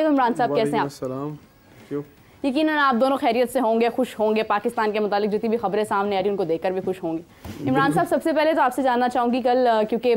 इमरान साहब कैसे हैं आप? यकीनन आप दोनों खैरियत से होंगे, खुश होंगे, पाकिस्तान के मुतालिक जितनी भी खबरें सामने आ रही हैं उनको देखकर भी खुश होंगे। इमरान साहब, सबसे पहले तो आपसे जानना चाहूँगी, कल क्योंकि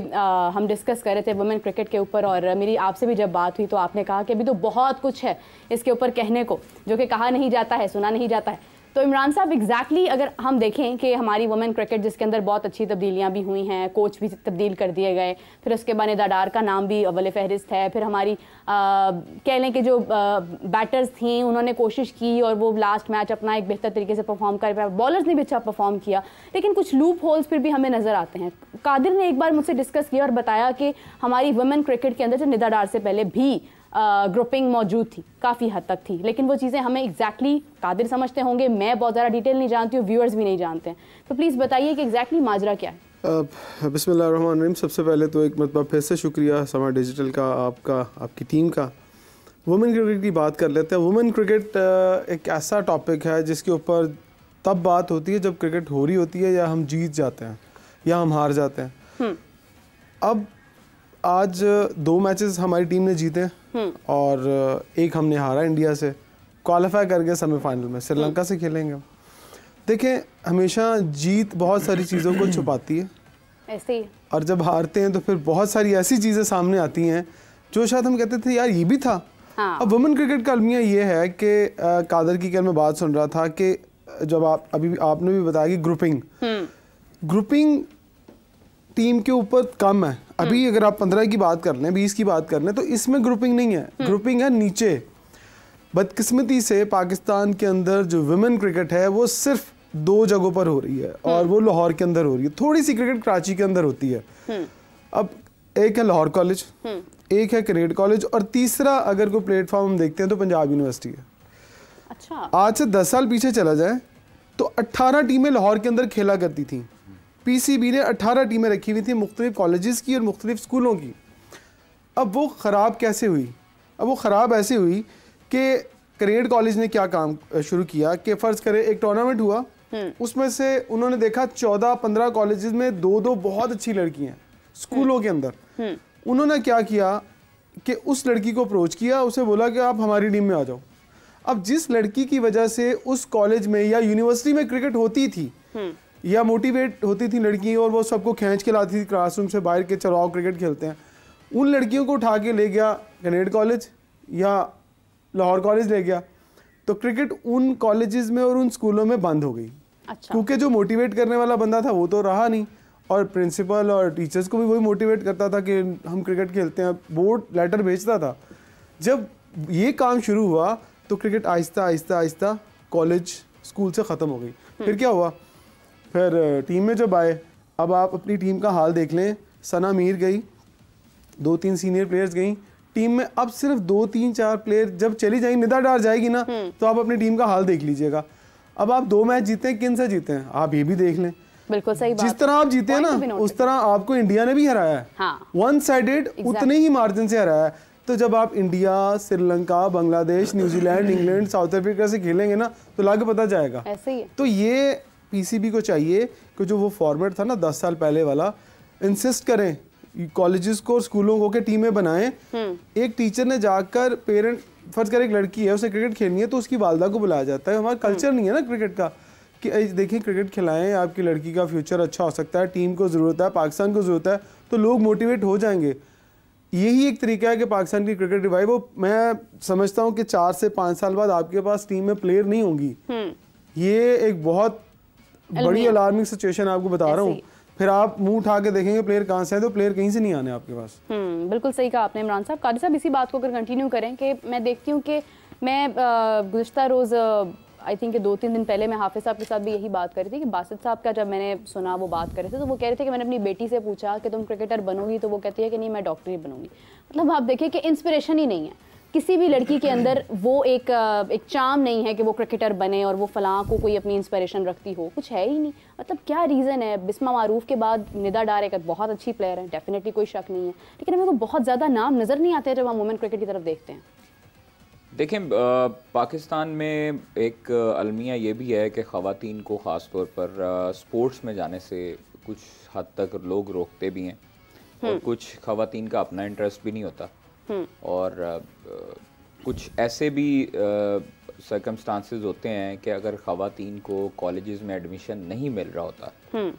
हम डिस्कस कर रहे थे वुमेन क्रिकेट के ऊपर और मेरी आपसे भी जब बात हुई तो आपने कहा कि अभी तो बहुत कुछ है इसके ऊपर कहने को, जो कि कहा नहीं जाता है, सुना नहीं जाता है। तो इमरान साहब, एग्जैक्टली अगर हम देखें कि हमारी वुमेन क्रिकेट जिसके अंदर बहुत अच्छी तब्दीलियां भी हुई हैं, कोच भी तब्दील कर दिए गए, फिर उसके बाद निदा डार का नाम भी अव्वल फहरिस्त है, फिर हमारी कह लें कि जो बैटर्स थी उन्होंने कोशिश की और वो लास्ट मैच अपना एक बेहतर तरीके से परफॉर्म कर पाए, बॉलर्स ने भी अच्छा परफॉर्म किया, लेकिन कुछ लूप होल्स फिर भी हमें नज़र आते हैं। कादिर ने एक बार मुझसे डिस्कस किया और बताया कि हमारी वुमेन क्रिकेट के अंदर जो निदा डार से पहले भी ग्रुपिंग मौजूद थी, काफ़ी हद तक थी, लेकिन वो चीज़ें हमें एग्जैक्टली कादिर समझते होंगे, मैं बहुत ज़्यादा डिटेल नहीं जानती हूँ, व्यूअर्स भी नहीं जानते हैं, तो प्लीज़ बताइए कि एग्जैक्टली माजरा क्या है। बिस्मिल्लाहिर्रहमानिर्रहीम। सबसे पहले तो एक मतलब फिर से शुक्रिया समा डिजिटल का, आपकी टीम का। वुमेन क्रिकेट की बात कर लेते हैं। वुमेन क्रिकेट एक ऐसा टॉपिक है जिसके ऊपर तब बात होती है जब क्रिकेट हो रही होती है या हम जीत जाते हैं या हम हार जाते हैं। अब आज 2 मैचेस हमारी टीम ने जीते और एक हमने हारा इंडिया से, क्वालिफाई करके सेमीफाइनल में श्रीलंका से खेलेंगे। देखें, हमेशा जीत बहुत सारी चीज़ों को छुपाती है ऐसे ही, और जब हारते हैं तो फिर बहुत सारी ऐसी चीज़ें सामने आती हैं जो शायद हम कहते थे यार ये भी था। हाँ। अब वुमेन क्रिकेट का अलमिया ये है कि कादर की कल मैं बात सुन रहा था कि जब आपने भी बताया कि ग्रुपिंग टीम के ऊपर कम है। अभी अगर आप 15 की बात कर लें, 20 की बात कर लें, तो इसमें ग्रुपिंग नहीं है, ग्रुपिंग है नीचे। बदकिस्मती से पाकिस्तान के अंदर जो वुमेन क्रिकेट है वो सिर्फ 2 जगहों पर हो रही है और वो लाहौर के अंदर हो रही है। थोड़ी सी क्रिकेट कराची के अंदर होती है। अब एक है लाहौर कॉलेज, एक है करेड कॉलेज, और तीसरा अगर कोई प्लेटफॉर्म हम देखते हैं तो पंजाब यूनिवर्सिटी है। अच्छा। आज से 10 साल पीछे चला जाए तो 18 टीमें लाहौर के अंदर खेला करती थी। पीसीबी ने 18 टीमें रखी हुई थी मुख्तलिफ कॉलेजेस की और मुख्तलिफ स्कूलों की। अब वो ख़राब कैसे हुई? अब वो ख़राब ऐसे हुई कि करेड कॉलेज ने क्या काम शुरू किया कि फ़र्ज़ करें एक टूर्नामेंट हुआ, उसमें से उन्होंने देखा 14-15 कॉलेजेस में 2-2 बहुत अच्छी लड़कियां स्कूलों के अंदर। उन्होंने क्या किया कि उस लड़की को अप्रोच किया, उसे बोला कि आप हमारी टीम में आ जाओ। अब जिस लड़की की वजह से उस कॉलेज में या यूनिवर्सिटी में क्रिकेट होती थी या मोटिवेट होती थी लड़की और वो सबको खींच के लाती थी क्लासरूम से बाहर के, चलो आओ क्रिकेट खेलते हैं, उन लड़कियों को उठा के ले गया कनेड कॉलेज या लाहौर कॉलेज ले गया, तो क्रिकेट उन कॉलेजेस में और उन स्कूलों में बंद हो गई। अच्छा। क्योंकि जो मोटिवेट करने वाला बंदा था वो तो रहा नहीं, और प्रिंसिपल और टीचर्स को भी वही मोटिवेट करता था कि हम क्रिकेट खेलते हैं, बोर्ड लेटर भेजता था। जब ये काम शुरू हुआ तो cricket Aahista Aahista Aahista college school से ख़त्म हो गई। फिर क्या हुआ? फिर टीम में जब आए, अब आप अपनी टीम का हाल देख लें। सना मीर गई, 2-3 सीनियर प्लेयर्स गई टीम में, अब सिर्फ 2-3-4 प्लेयर जब चली जाएंगी, निदा डार जाएगी ना, तो आप अपनी टीम का हाल देख लीजिएगा। अब आप 2 मैच जीते हैं, किन से जीते हैं आप ये भी देख लें। बिल्कुल सही बात। जिस तरह आप जीते हैं ना उस तरह आपको इंडिया ने भी हराया है। हाँ। 1 साइडेड उतने ही मार्जिन से हराया है। तो जब आप India, Sri Lanka, Bangladesh, New Zealand, England, south Africa से खेलेंगे ना तो लाके पता जाएगा। ऐसे ही है। तो ये पीसीबी को चाहिए कि जो वो फॉर्मेट था ना 10 साल पहले वाला, इंसिस्ट करें कॉलेजेस को और स्कूलों को कि टीमें बनाएं। एक टीचर ने जाकर पेरेंट, फर्ज कर एक लड़की है उसे क्रिकेट खेलनी है तो उसकी वालदा को बुलाया जाता है। हमारा कल्चर नहीं है ना क्रिकेट का कि देखिए क्रिकेट खिलाएं, आपकी लड़की का फ्यूचर अच्छा हो सकता है, टीम को ज़रूरत है, पाकिस्तान को ज़रूरत है, तो लोग मोटिवेट हो जाएंगे। यही एक तरीका है कि पाकिस्तान की क्रिकेट रिवाइव हो। मैं समझता हूँ कि 4 से 5 साल बाद आपके पास टीम में प्लेयर नहीं होंगी। ये एक बहुत बड़ी अलार्मिंग सिचुएशन आपको बता रहा हूँ। फिर आप मुंह उठा के देखेंगे प्लेयर कहाँ से है, तो प्लेयर कहीं से नहीं आने आपके पास। बिल्कुल सही कहा आपने इमरान साहब। कादिर साहब, इसी बात को अगर कंटिन्यू करें कि मैं देखती हूँ कि मैं गुज़िश्ता रोज़ आई थिंक 2-3 दिन पहले मैं हाफिज़ साहब के साथ भी यही बात कर रही थी कि बासित साहब का जब मैंने सुना वो बात कर रहे थे तो वो कह रहे थे कि मैंने अपनी बेटी से पूछा कि तुम क्रिकेटर बनोगी, तो वो कहती है कि नहीं मैं डॉक्टर ही बनूंगी। मतलब आप देखिए कि इंस्पिरेशन ही नहीं है किसी भी लड़की के अंदर, वो एक चार्म नहीं है कि वो क्रिकेटर बने और वो फलां को कोई अपनी इंस्पिरेशन रखती हो, कुछ है ही नहीं। मतलब क्या रीज़न है? बिस्मा मारूफ के बाद निदा डार एक बहुत अच्छी प्लेयर है, डेफिनेटली कोई शक नहीं है, लेकिन हमें को बहुत ज़्यादा नाम नज़र नहीं आते जब हम वुमेन क्रिकेट की तरफ देखते हैं। देखें, पाकिस्तान में एक अलमिया ये भी है कि ख़वातीन को ख़ास तौर पर स्पोर्ट्स में जाने से कुछ हद तक लोग रोकते भी हैं और कुछ ख़वातीन का अपना इंटरेस्ट भी नहीं होता। और कुछ ऐसे भी सर्कमस्टांसेस होते हैं कि अगर ख़वातीन को कॉलेजेस में एडमिशन नहीं मिल रहा होता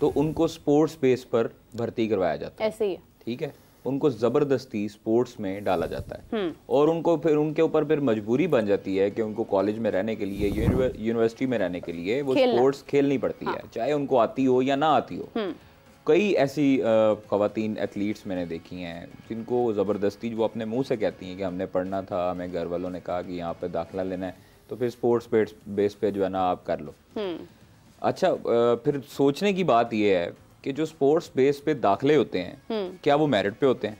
तो उनको स्पोर्ट्स बेस पर भर्ती करवाया जाता है। ऐसे ही है, ठीक है, उनको ज़बरदस्ती स्पोर्ट्स में डाला जाता है और उनको फिर उनके ऊपर फिर मजबूरी बन जाती है कि उनको कॉलेज में रहने के लिए, यूनिवर्सिटी में रहने के लिए वो स्पोर्ट्स खेलनी पड़ती है, चाहे उनको आती हो या ना आती हो। कई ऐसी ख़वातीन एथलीट्स मैंने देखी हैं जिनको ज़बरदस्ती, वो अपने मुंह से कहती हैं कि हमने पढ़ना था, हमें घर वालों ने कहा कि यहाँ पे दाखिला लेना है, तो फिर स्पोर्ट्स बेस पे जो है ना आप कर लो। अच्छा, फिर सोचने की बात यह है कि जो स्पोर्ट्स बेस पे दाखिले होते हैं क्या वो मेरिट पे होते हैं?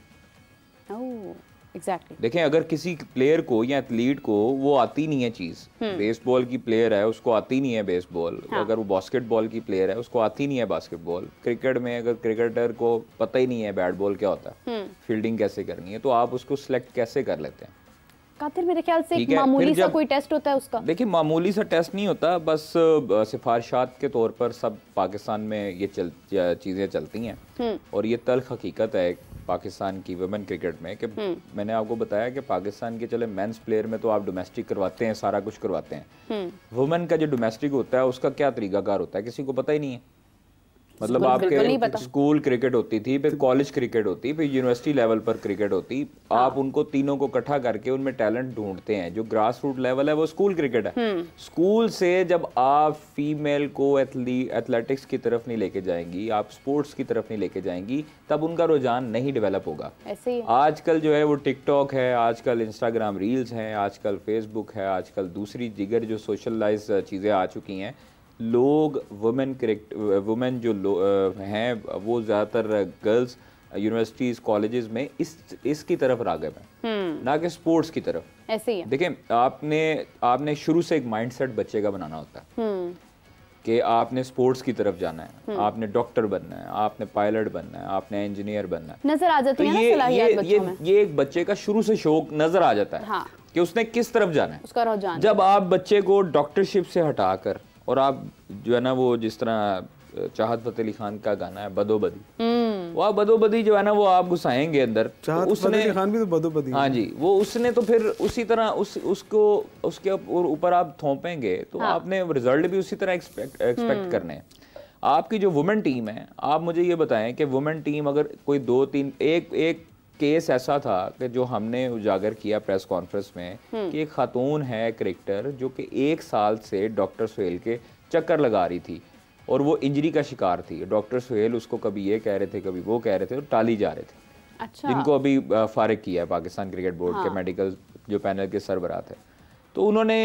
एग्जैक्टली। देखें, अगर किसी प्लेयर को या एथलीट को वो आती नहीं है चीज़, बेसबॉल की प्लेयर है उसको आती नहीं है बेसबॉल, अगर वो बास्केटबॉल की प्लेयर है उसको आती नहीं है बास्केटबॉल, क्रिकेट में अगर क्रिकेटर को पता ही नहीं है बैट बॉल क्या होता है, फील्डिंग कैसे करनी है, तो आप उसको सिलेक्ट कैसे कर लेते हैं? कातिल मेरे ख्याल से एक मामूली सा कोई टेस्ट होता है उसका। देखिए, मामूली सा टेस्ट नहीं होता, बस सिफारिशात के तौर पर सब पाकिस्तान में ये चीज़ें चलती हैं और ये तल्ख हकीकत है पाकिस्तान की वुमेन क्रिकेट में कि मैंने आपको बताया कि पाकिस्तान के चले मेंस प्लेयर में तो आप डोमेस्टिक करवाते हैं, सारा कुछ करवाते हैं, वुमेन का जो डोमेस्टिक होता है उसका क्या तरीकाकार होता है किसी को पता ही नहीं है। मतलब आपके स्कूल क्रिकेट होती थी, फिर कॉलेज क्रिकेट होती, फिर यूनिवर्सिटी लेवल पर क्रिकेट होती, आप उनको तीनों को इकट्ठा करके उनमें टैलेंट ढूंढते हैं। जो ग्रास रूट लेवल है वो स्कूल क्रिकेट है। स्कूल से जब आप फीमेल को एथलेटिक्स की तरफ नहीं लेके जाएंगी, आप स्पोर्ट्स की तरफ नहीं लेके जाएंगी, तब उनका रुझान नहीं डेवलप होगा। आजकल जो है वो टिकटॉक है, आजकल इंस्टाग्राम रील्स हैं, आजकल फेसबुक है, आजकल दूसरी दिगर जो सोशलाइज चीज़ें आ चुकी हैं, लोग वुमेन जो हैं वो ज़्यादातर गर्ल्स यूनिवर्सिटीज़ कॉलेजेस में इसकी तरफ राग़िब हैं, ना कि स्पोर्ट्स की तरफ। ऐसे ही है। देखें, आपने शुरू से एक माइंडसेट बच्चे का बनाना होता है कि आपने स्पोर्ट्स की तरफ जाना है, आपने डॉक्टर बनना है, आपने पायलट बनना है, आपने इंजीनियर बनना है। नजर आ जाती है ना सलाहियत बच्चों में। ये एक बच्चे का शुरू से शौक नजर आ जाता है कि उसने किस तरफ जाना है, उसका रुझान। जब आप बच्चे को डॉक्टरशिप से हटाकर और आप जो है ना वो जिस तरह चाहत फतेह अली खान का गाना है बदोबदी, वो आप बदोबदी जो है ना वो आप घुसाएंगे अंदर, चाहत फतेह अली खान भी तो बदोबदी। हाँ जी, वो उसने तो फिर उसी तरह उसको उसके ऊपर आप थोपेंगे तो आपने रिजल्ट भी उसी तरह एक्सपेक्ट करने हैं। आपकी जो वुमेन टीम है, आप मुझे ये बताएं कि वुमेन टीम अगर कोई 2-3 एक केस ऐसा था कि जो हमने उजागर किया प्रेस कॉन्फ्रेंस में कि एक खातून है क्रिकेटर जो कि 1 साल से डॉक्टर सुहेल के चक्कर लगा रही थी और वो इंजरी का शिकार थी। डॉक्टर सुहेल उसको कभी ये कह रहे थे, कभी वो कह रहे थे और टाली जा रहे थे। अच्छा। जिनको अभी फारिग किया है पाकिस्तान क्रिकेट बोर्ड के मेडिकल जो पैनल के सरबराह थे, तो उन्होंने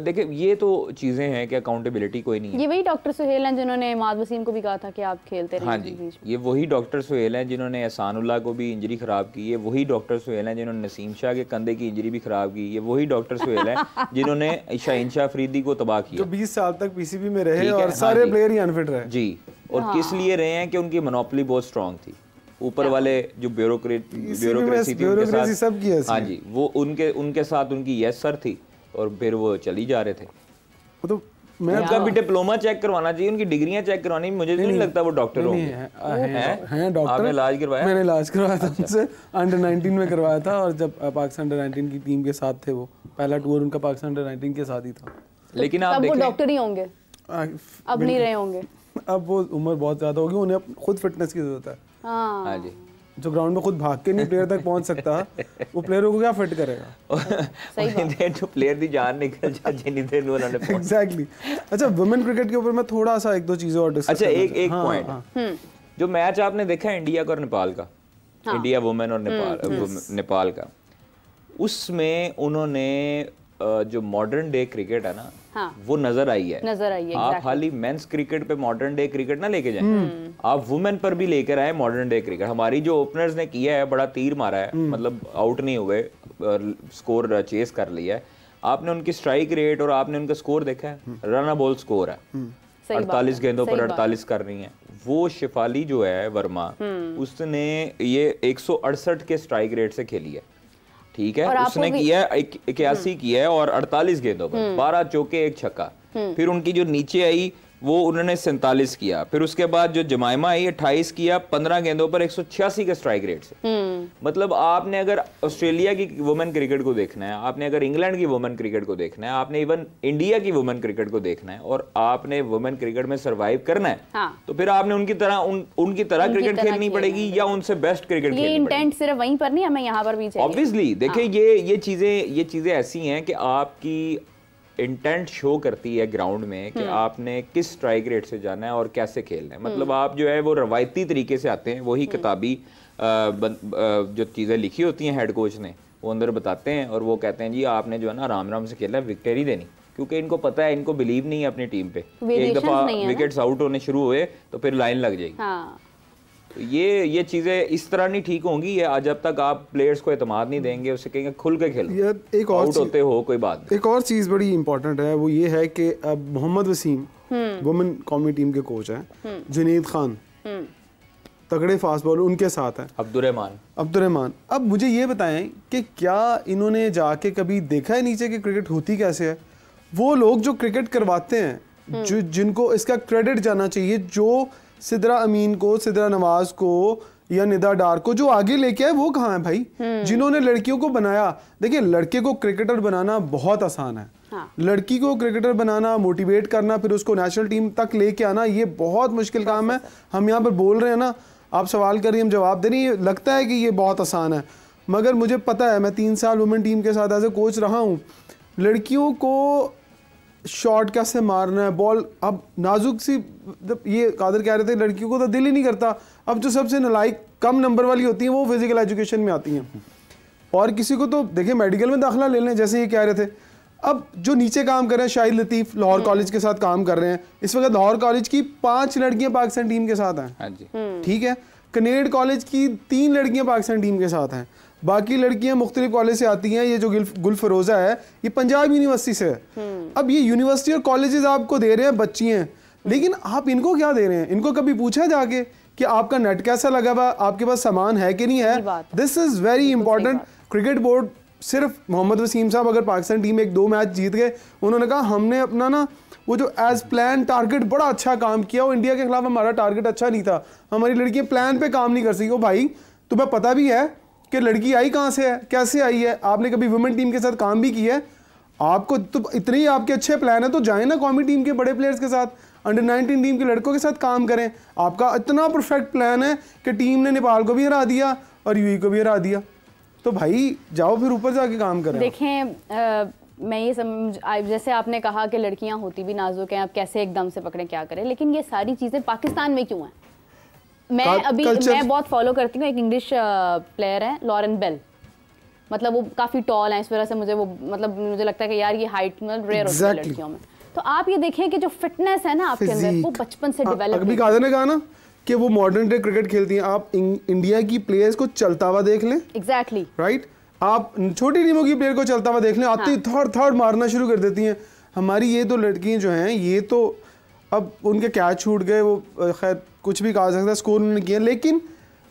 देखे ये तो चीज़ें हैं कि अकाउंटेबिलिटी कोई नहीं है। ये वही डॉक्टर सुहेल हैं जिन्होंने इमाद वसीम को भी कहा था कि आप खेलते रहिए। हाँ जी, ये वही डॉक्टर सुहेल हैं जिन्होंने एहसानुल्लाह को भी इंजरी खराब की, ये वही डॉक्टर सुहेल हैं जिन्होंने नसीम शाह के कंधे की इंजरी भी खराब की, ये वही डॉक्टर सुहेल हैं जिन्होंने शाहीन शाह अफरीदी को तबाह किया, जो 20 साल तक पीसीबी में रहे और सारे प्लेयर ही अनफिट रहे जी। और किस लिए रहे हैं कि उनकी मोनोपोली बहुत स्ट्रांग थी, ऊपर वाले जो ब्यूरोक्रेसी थी उनके साथ, हाँ जी, वो उनके साथ उनकी यस सर थी और फिर वो चली जा रहे थे। तो मैं उनका भी डिप्लोमा चेक करवाना चाहिए, उनकी डिग्रियां चेक करवानी, मुझे नहीं लगता वो डॉक्टर होंगे। हैं डॉक्टर। आपने इलाज करवाया? मैंने इलाज करवाया था उनसे, अंडर 19 में करवाया था, और जब पाकिस्तान अंडर 19 की टीम के साथ थे, वो पहला टूर उनका पाकिस्तान अंडर 19 के साथ ही था। लेकिन आप देखें, वो डॉक्टर ही होंगे, अब नहीं रहे होंगे, अब वो उम्र बहुत ज्यादा होगी, उन्हें खुद फिटनेस की जरूरत है। हाँ जी, जो ग्राउंड में खुद भाग के नहीं प्लेयर तक पहुंच सकता, वो प्लेयरों को क्या फिट करेगा? सही बात। जो प्लेयर दी जान निकल जाए जिन्हीं देर उन्होंने एग्जैक्टली। अच्छा, वुमेन क्रिकेट के ऊपर मैं थोड़ा सा 1-2 चीजें और डिस्कस। अच्छा, एक पॉइंट, जो मैच आपने देखा इंडिया का और नेपाल का, इंडिया वुमेन और नेपाल का, उसमें उन्होंने जो मॉडर्न डे क्रिकेट है ना, वो नजर आई है। आप खाली मेंस क्रिकेट पे मॉडर्न डे क्रिकेट ना लेके जाएं, आप वुमेन पर भी लेकर आए मॉडर्न डे क्रिकेट। हमारी जो ओपनर्स ने किया है, बड़ा तीर मारा है, मतलब आउट नहीं हुए, स्कोर चेस कर लिया है। आपने उनकी स्ट्राइक रेट और आपने उनका स्कोर देखा है, रन बॉल स्कोर है, 48 गेंदों पर 48 कर रही हैं। वो शिफाली जो है वर्मा, उसने ये 168 के स्ट्राइक रेट से खेली है, ठीक है, उसने किया 81 किया है और 48 गेंदों पर 12 चौके 1 छक्का। फिर उनकी जो नीचे आई वो उन्होंने 47 किया। फिर उसके बाद जो जमाइमा आई 28 किया 15 गेंदों पर 186 के स्ट्राइक रेट से। मतलब आपने अगर ऑस्ट्रेलिया की वुमेन क्रिकेट को देखना है, आपने अगर इंग्लैंड की वुमेन क्रिकेट को देखना है, आपने इवन इंडिया की वुमेन क्रिकेट को देखना है और आपने वुमेन क्रिकेट में सर्वाइव करना है, हाँ। तो फिर आपने उनकी तरह क्रिकेट खेलनी पड़ेगी या उनसे बेस्ट क्रिकेट खेलनी पड़ेगी। इंटेंट सिर्फ वहीं पर नहीं, हमें यहाँ पर भी चाहिए। ऑब्वियसली देखिए ये चीजें ऐसी हैं कि आपकी इंटेंट शो करती है ग्राउंड में कि आपने किस स्ट्राइक रेट से जाना है और कैसे खेलना है। मतलब आप जो है वो रवायती तरीके से आते हैं, वही किताबी जो चीज़ें लिखी होती हैं हेड कोच ने वो अंदर बताते हैं और वो कहते हैं जी आपने जो है ना आराम आराम से खेलना है, विकेट ही देनी, क्योंकि इनको पता है, इनको बिलीव नहीं है अपनी टीम पे। एक दफ़ा विकेट्स आउट होने शुरू हुए तो फिर लाइन लग जाएगी। हाँ। तो ये चीज़ें इस तरह नहीं ठीक होंगी, ये जब तक आप प्लेयर्स को एतमाद नहीं देंगे, उससे कहेंगे खुल के खेलो, एक और आउट होते हो कोई बात नहीं। एक और चीज़ बड़ी इंपॉर्टेंट है, वो ये है कि अब मोहम्मद वसीम वुमेन कौमी टीम के कोच हैं, जुनैद खान तगड़े फास्ट बॉलर उनके साथ हैं, अब्दुर्रहमान। अब मुझे ये बताएं कि क्या इन्होंने जाके कभी देखा है नीचे की क्रिकेट होती कैसे है? वो लोग जो क्रिकेट करवाते हैं, जो जिनको इसका क्रेडिट जाना चाहिए, जो सिद्रा अमीन को, सिद्रा नवाज को या निदा डार को जो आगे लेके आए, वो कहाँ है भाई? जिन्होंने लड़कियों को बनाया। देखिए लड़के को क्रिकेटर बनाना बहुत आसान है, हाँ। लड़की को क्रिकेटर बनाना, मोटिवेट करना, फिर उसको नेशनल टीम तक लेके आना, ये बहुत मुश्किल काम है। हम यहाँ पर बोल रहे हैं ना, आप सवाल कर रही हैं, हम जवाब दे रही हैं, लगता है कि ये बहुत आसान है, मगर मुझे पता है, मैं 3 साल वुमेन टीम के साथ एज ए कोच रहा हूँ। लड़कियों को शॉट कैसे मारना है, बॉल, अब नाजुक सी, ये कादर कह रहे थे लड़कियों को तो दिल ही नहीं करता। अब जो सबसे नालायक कम नंबर वाली होती हैं वो फिजिकल एजुकेशन में आती हैं, और किसी को तो देखिए मेडिकल में दाखिला ले लें, जैसे ये कह रहे थे। अब जो नीचे काम कर रहे हैं, शाहिद लतीफ़ लाहौर कॉलेज के साथ काम कर रहे हैं इस वक्त। लाहौर कॉलेज की 5 लड़कियां पाकिस्तान टीम के साथ हैं, ठीक है। कनेड कॉलेज की 3 लड़कियां पाकिस्तान टीम के साथ हैं, बाकी लड़कियां मुख्तलिफ कॉलेज से आती हैं। ये जो गुल फरोजा है ये पंजाब यूनिवर्सिटी से है। अब ये यूनिवर्सिटी और कॉलेजेस आपको दे रहे हैं बच्ची हैं, लेकिन आप इनको क्या दे रहे हैं? इनको कभी पूछा है जाके कि आपका नेट कैसा लगा हुआ, आपके पास सामान है कि नहीं है? This is very important. Cricket board सिर्फ मोहम्मद वसीम साहब अगर पाकिस्तान टीम 1-2 मैच जीत गए, उन्होंने कहा हमने अपना ना वो जो एज प्लान टारगेट बड़ा अच्छा काम किया, वो इंडिया के खिलाफ हमारा टारगेट अच्छा नहीं था, हमारी लड़कियां प्लान पे काम नहीं कर सकी। ओ भाई तुम्हें पता भी है कि लड़की आई कहाँ से है, कैसे आई है? आपने कभी वुमेन टीम के साथ काम भी किया है? आपको तो इतने ही आपके अच्छे प्लान है तो जाए ना कौमी टीम के बड़े प्लेयर्स के साथ, अंडर 19 टीम के लड़कों के साथ काम करें। आपका इतना परफेक्ट प्लान है कि टीम ने नेपाल को भी हरा दिया और यूएई को भी हरा दिया, तो भाई जाओ फिर ऊपर जाके काम करें। देखें मैं ये जैसे आपने कहा कि लड़कियां होती भी नाजुक हैं, आप कैसे एकदम से पकड़ें, क्या करें, लेकिन ये सारी चीज़ें पाकिस्तान में क्यों हैं? मैं बहुत फॉलो करती हूँ, एक इंग्लिश प्लेयर है लॉरेन बेल, मतलब वो काफ़ी टॉल हैं, इस वजह से मुझे लगता है कि यार ये हाइट में रेयर होती है लड़कियों में। तो आप ये देखें कि जो फिटनेस है ना आपके अंदर, वो बचपन से डेवलप। अभी कादर ने कहा ना कि वो मॉडर्न डे क्रिकेट खेलती हैं, आप इंडिया की प्लेयर्स को चलता हुआ देख लें, एग्जैक्टली राइट। आप छोटी टीमों की प्लेयर को चलता हुआ देख लें, आते ही थर्ड मारना शुरू कर देती हैं। हमारी ये तो लड़कियां जो हैं, ये तो अब उनके कैच छूट गए, वो खैर कुछ भी कहा सकता है, स्कोर उन्होंने किया, लेकिन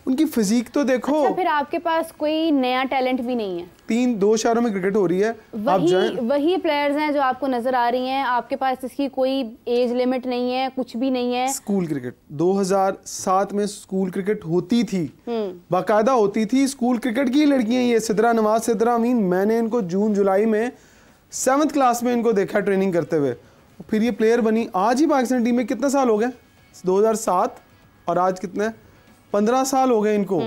उनकी फिजिक तो देखो। अच्छा, फिर आपके पास कोई नया टैलेंट भी नहीं है। 2 शहरों में क्रिकेट हो रही है, वही प्लेयर्स हैं जो आपको नजर आ रही हैं, आपके पास इसकी कोई एज लिमिट नहीं है, कुछ भी नहीं है। स्कूल क्रिकेट 2007 में स्कूल क्रिकेट होती थी, बाकायदा होती थी स्कूल क्रिकेट की लड़कियां। ये सिद्रा नवाज, सिद्रा अमीन, मैंने इनको जून जुलाई में 7th क्लास में इनको देखा ट्रेनिंग करते हुए, फिर ये प्लेयर बनी। आज ही पाकिस्तान टीम में कितने साल हो गए? 2007 और आज कितने 15 साल हो गए इनको।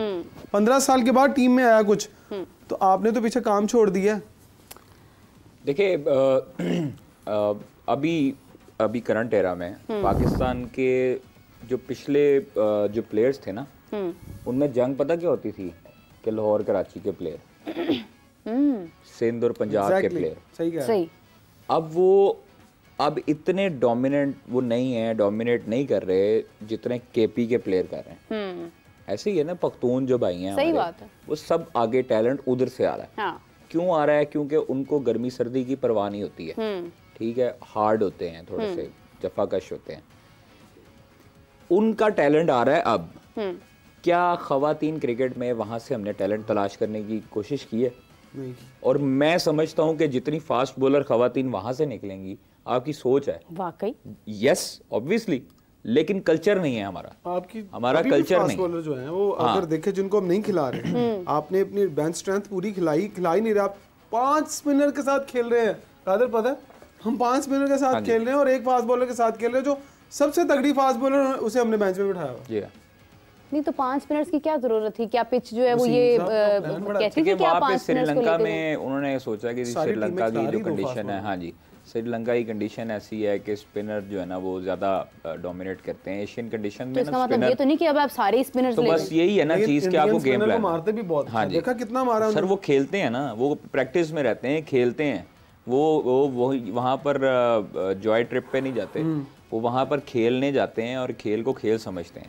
15 साल के बाद टीम में आया कुछ, तो आपने तो पीछे काम छोड़ दिया। देखिए अभी करंट एरा में पाकिस्तान के जो पिछले जो प्लेयर्स थे ना, उनमें जंग पता क्या होती थी कि लाहौर कराची के प्लेयर, सिंध और पंजाब के प्लेयर, सही। अब इतने डोमिनेट वो नहीं है, डोमिनेट नहीं कर रहे जितने केपी के प्लेयर कर रहे हैं। ऐसे ही है ना, पख्तून जो भाई हैं, सही बात है, वो सब आगे टैलेंट उधर से आ रहा है। हाँ। क्यों आ रहा है? क्योंकि उनको गर्मी सर्दी की परवाह नहीं होती है, ठीक है, हार्ड होते हैं, थोड़े से जफाकश होते हैं, उनका टैलेंट आ रहा है अब। क्या खवातीन क्रिकेट में वहां से हमने टैलेंट तलाश करने की कोशिश की है? नहीं। और मैं समझता हूं कि जितनी फास्ट बॉलर खवातीन वहां से निकलेंगी, आपकी सोच है वाकई, यस ऑब्वियसली, लेकिन कल्चर नहीं है हमारा कल्चर नहीं। बॉलर जो है वो अगर देखे जिनको हम नहीं खिला रहे, आपने अपनी बेंच स्ट्रेंथ पूरी खिला ही नहीं रहे, आप 5 स्पिनर के साथ खेल रहे हैं। कादर पता है हम 5 स्पिनर के साथ खेल रहे हैं और एक फास्ट बॉलर के साथ खेल रहे हैं, जो सबसे तगड़ी फास्ट बॉलर उसे हमने बेंच में बिठाया हुआ। नहीं तो 5 स्पिनर्स की क्या जरूरत थी? क्या पिच जो है वो ये कहती थी कि आप 5 श्रीलंका में उन्होंने सोचा कि श्रीलंका की जो कंडीशन है, हाँ जी, श्रीलंका की कंडीशन ऐसी है कि स्पिनर जो है ना वो ज्यादा डोमिनेट करते हैं एशियन कंडीशन में। तो इसका मतलब ये तो नहीं कि अब आप सारे स्पिनर्स तो बस यही है ना चीज कि आपको गेम प्लान मारते भी बहुत। हाँ जी, देखा कितना मारा सर, वो खेलते हैं ना, वो प्रैक्टिस में रहते हैं, खेलते हैं, वो वहाँ पर जॉय ट्रिप पे नहीं जाते, वो वहाँ पर खेलने जाते हैं और खेल को खेल समझते हैं।